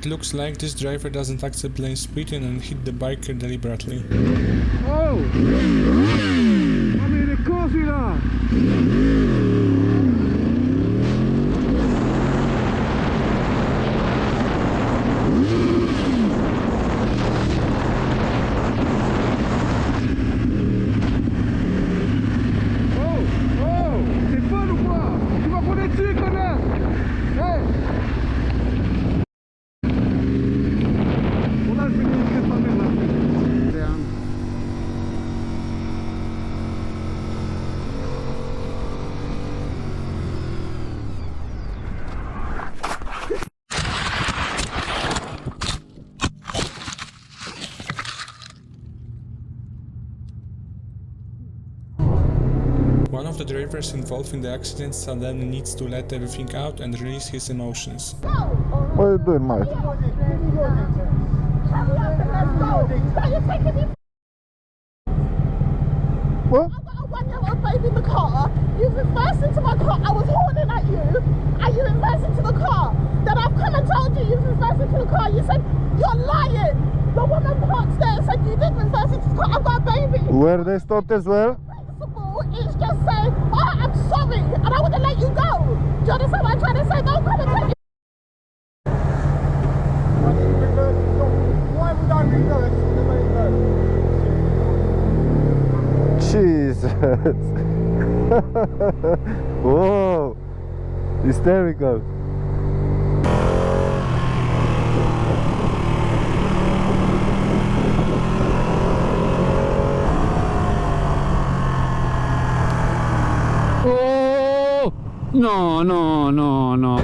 It looks like this driver doesn't accept lane splitting and hit the biker deliberately. Oh! I mean, of course we are! One of the drivers involved in the accident suddenly needs to let everything out and release his emotions. What are you doing, mate? What? I've got a 1-year-old baby in the car. You've reversed into my car. I was horning at you, and you reversed into the car. Then I've come and told you you've reversed into the car. You said you're lying. The woman parked there and said you didn't reverse into the car. I've got a baby. Were they stopped as well? It's just saying, oh, I'm sorry, and I would have let you go. Do you understand what I'm trying to say? Don't come and take it. Why would I reverse? Jesus! Whoa! Hysterical! Oh! No, no, no, no.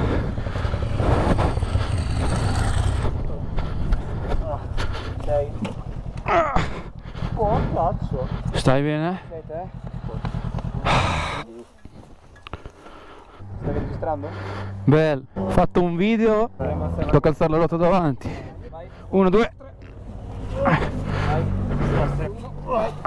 Dai. Buon cazzo. Stai bene? Sei te? Stai registrando? Bello. Ho fatto un video. Tocca alzare la ruota davanti. 1, 2. Vai.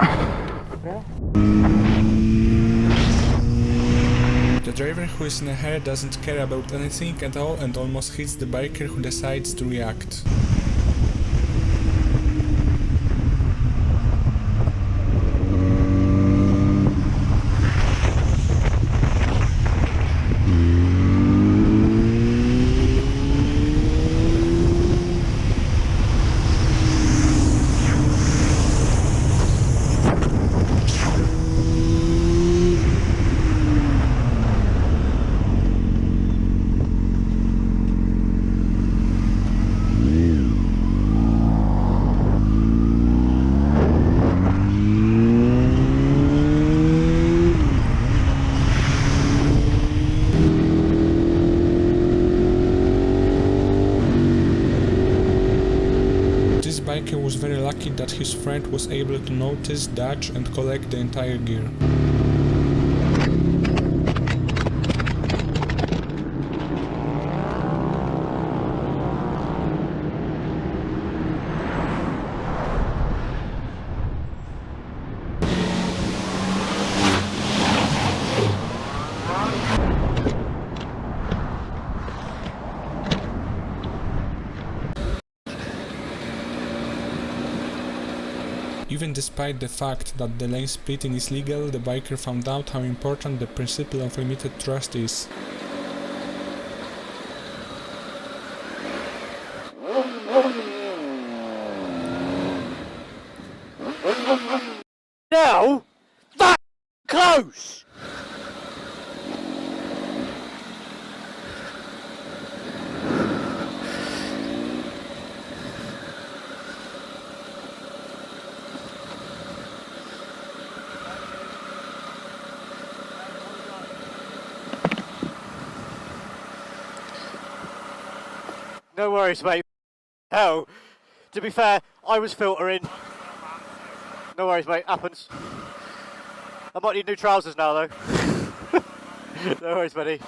The driver who is in a hurry doesn't care about anything at all and almost hits the biker who decides to react. This biker was very lucky that his friend was able to notice, dodge and collect the entire gear. Even despite the fact that the lane splitting is legal, the biker found out how important the principle of limited trust is. Now, that close. No worries, mate. Hell, to be fair, I was filtering. No worries, mate. Happens. I might need new trousers now, though. No worries, buddy.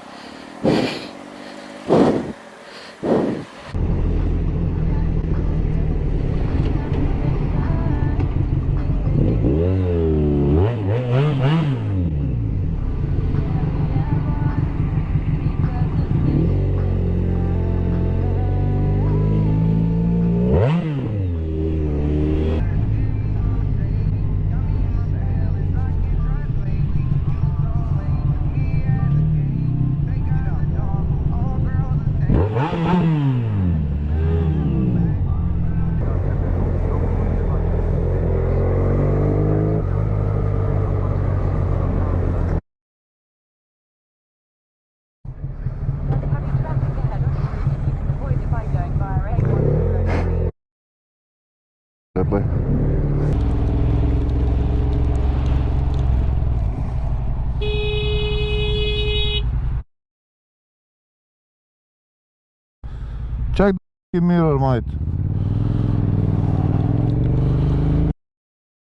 Check the mirror, mate.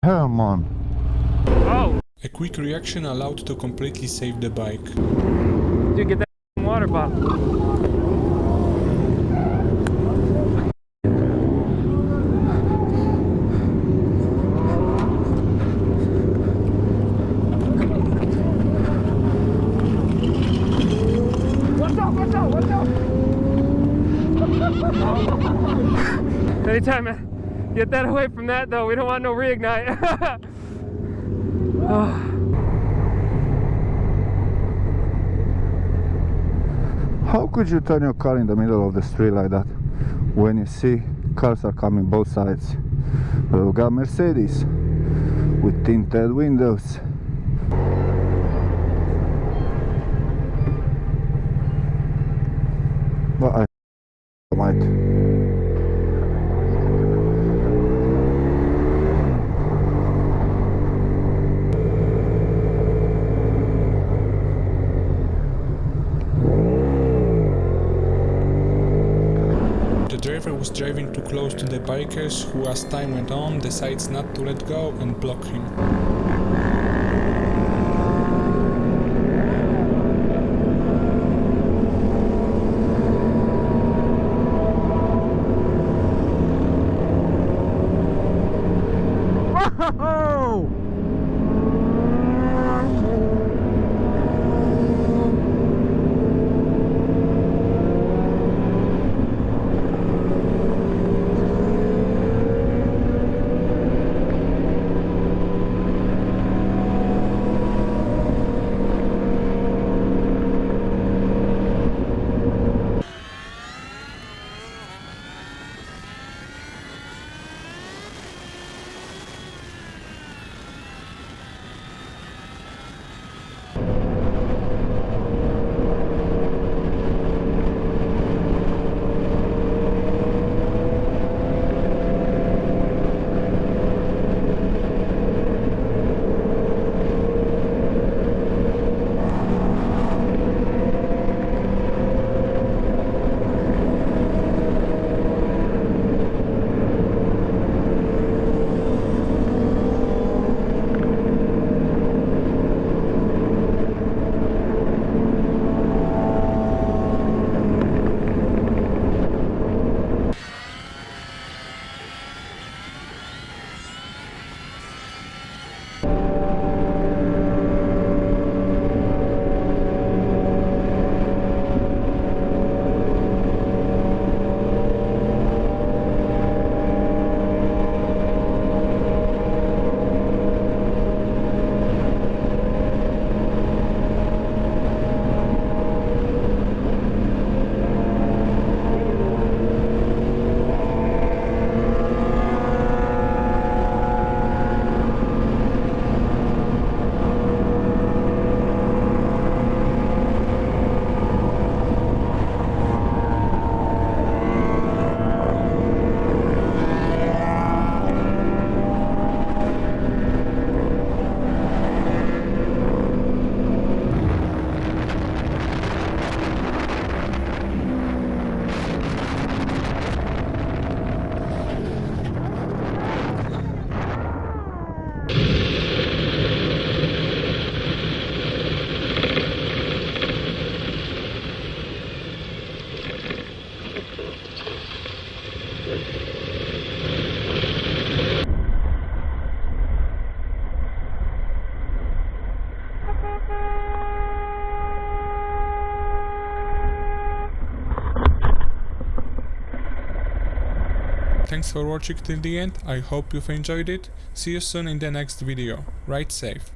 Hell, man. Oh! A quick reaction allowed to completely save the bike. Dude, get that water bottle. Anytime, man. Get that away from that, though. We don't want no reignite. Oh. How could you turn your car in the middle of the street like that when you see cars are coming both sides? We've got Mercedes with tinted windows. But I might. The driver was driving too close to the bikers who, as time went on, decides not to let go and block him. Thanks for watching till the end, I hope you've enjoyed it. See you soon in the next video. Ride safe.